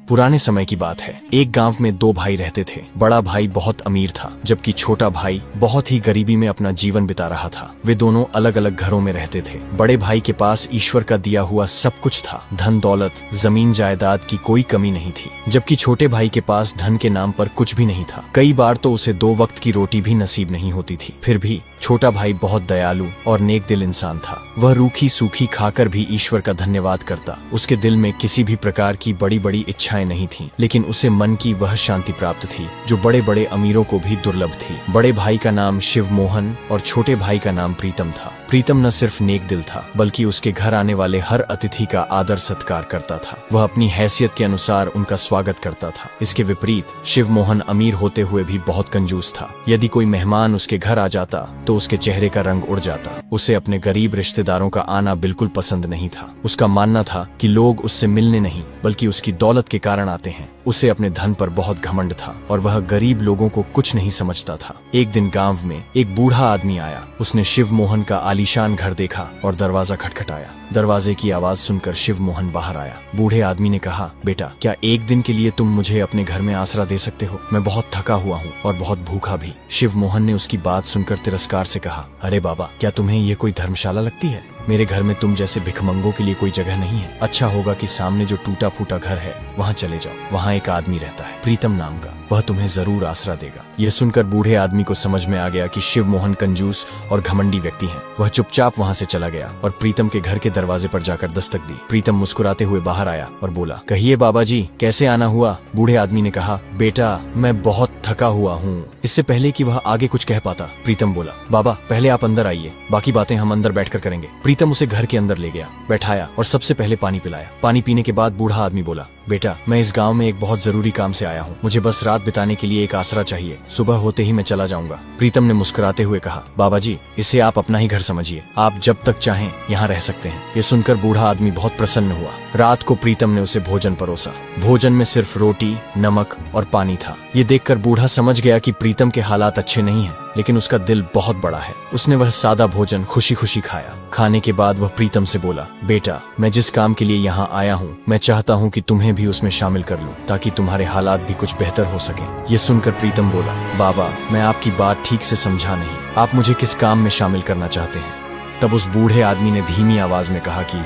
पुराने समय की बात है। एक गांव में दो भाई रहते थे। बड़ा भाई बहुत अमीर था, जबकि छोटा भाई बहुत ही गरीबी में अपना जीवन बिता रहा था। वे दोनों अलग अलग घरों में रहते थे। बड़े भाई के पास ईश्वर का दिया हुआ सब कुछ था, धन दौलत, जमीन जायदाद की कोई कमी नहीं थी, जबकि छोटे भाई के पास धन के नाम पर कुछ भी नहीं था। कई बार तो उसे 2 वक्त की रोटी भी नसीब नहीं होती थी। फिर भी छोटा भाई बहुत दयालु और नेक दिल इंसान था। वह रूखी सूखी खाकर भी ईश्वर का धन्यवाद करता। उसके दिल में किसी भी प्रकार की बड़ी बड़ी इच्छाएं नहीं थी, लेकिन उसे मन की वह शांति प्राप्त थी जो बड़े बड़े अमीरों को भी दुर्लभ थी। बड़े भाई का नाम शिव मोहन और छोटे भाई का नाम प्रीतम था। प्रीतम न सिर्फ नेक दिल था, बल्कि उसके घर आने वाले हर अतिथि का आदर सत्कार करता था। वह अपनी हैसियत के अनुसार उनका स्वागत करता था। इसके विपरीत शिव मोहन अमीर होते हुए भी बहुत कंजूस था। यदि कोई मेहमान उसके घर आ जाता तो उसके चेहरे का रंग उड़ जाता। उसे अपने गरीब रिश्तेदारों का आना बिल्कुल पसंद नहीं था। उसका मानना था कि लोग उससे मिलने नहीं बल्कि उसकी दौलत के कारण आते हैं। उसे अपने धन पर बहुत घमंड था और वह गरीब लोगों को कुछ नहीं समझता था। एक दिन गांव में एक बूढ़ा आदमी आया। उसने शिव मोहन का आलीशान घर देखा और दरवाजा खटखटाया। दरवाजे की आवाज सुनकर शिव मोहन बाहर आया। बूढ़े आदमी ने कहा, बेटा, क्या एक दिन के लिए तुम मुझे अपने घर में आसरा दे सकते हो? मैं बहुत थका हुआ हूँ और बहुत भूखा भी। शिव मोहन ने उसकी बात सुनकर तिरस्कार से कहा, अरे बाबा, क्या तुम्हें ये कोई धर्मशाला लगती है? मेरे घर में तुम जैसे भिखमंगों के लिए कोई जगह नहीं है। अच्छा होगा कि सामने जो टूटा फूटा घर है वहाँ चले जाओ। वहाँ एक आदमी रहता है, प्रीतम नाम का, वह तुम्हें जरूर आसरा देगा। यह सुनकर बूढ़े आदमी को समझ में आ गया कि शिव मोहन कंजूस और घमंडी व्यक्ति हैं। वह चुपचाप वहाँ से चला गया और प्रीतम के घर के दरवाजे पर जाकर दस्तक दी। प्रीतम मुस्कुराते हुए बाहर आया और बोला, कहिए बाबा जी, कैसे आना हुआ? बूढ़े आदमी ने कहा, बेटा, मैं बहुत थका हुआ हूँ। इससे पहले कि वह आगे कुछ कह पाता, प्रीतम बोला, बाबा, पहले आप अंदर आइए, बाकी बातें हम अंदर बैठकर करेंगे। प्रीतम उसे घर के अंदर ले गया, बैठाया और सबसे पहले पानी पिलाया। पानी पीने के बाद बूढ़ा आदमी बोला, बेटा, मैं इस गांव में एक बहुत जरूरी काम से आया हूँ। मुझे बस रात बिताने के लिए एक आसरा चाहिए। सुबह होते ही मैं चला जाऊंगा। प्रीतम ने मुस्कुराते हुए कहा, बाबा जी, इसे आप अपना ही घर समझिए। आप जब तक चाहें यहाँ रह सकते हैं। ये सुनकर बूढ़ा आदमी बहुत प्रसन्न हुआ। रात को प्रीतम ने उसे भोजन परोसा। भोजन में सिर्फ रोटी, नमक और पानी था। ये देखकर बूढ़ा समझ गया कि प्रीतम के हालात अच्छे नहीं हैं, लेकिन उसका दिल बहुत बड़ा है। उसने वह सादा भोजन खुशी खुशी खाया। खाने के बाद वह प्रीतम से बोला, बेटा, मैं जिस काम के लिए यहाँ आया हूँ, मैं चाहता हूँ कि तुम्हें भी उसमें शामिल कर लूँ, ताकि तुम्हारे हालात भी कुछ बेहतर हो सके। ये सुनकर प्रीतम बोला, बाबा, मैं आपकी बात ठीक से समझा नहीं। आप मुझे किस काम में शामिल करना चाहते हैं? तब उस बूढ़े आदमी ने धीमी आवाज में कहा कि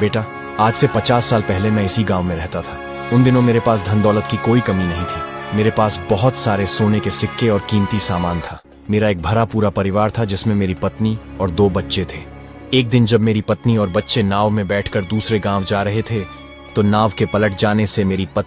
बेटा, आज से 50 साल पहले मैं इसी गाँव में रहता था। उन दिनों मेरे पास धन दौलत की कोई कमी नहीं थी। मेरे पास बहुत सारे सोने के सिक्के और कीमती सामान था। मेरा एक भरा पूरा परिवार था, जिसमें मेरी पत्नी और 2 बच्चे थे। एक दिन जब मेरी पत्नी और बच्चे नाव में बैठकर दूसरे गांव जा रहे थे, तो नाव के पलट जाने से मेरी पत्नी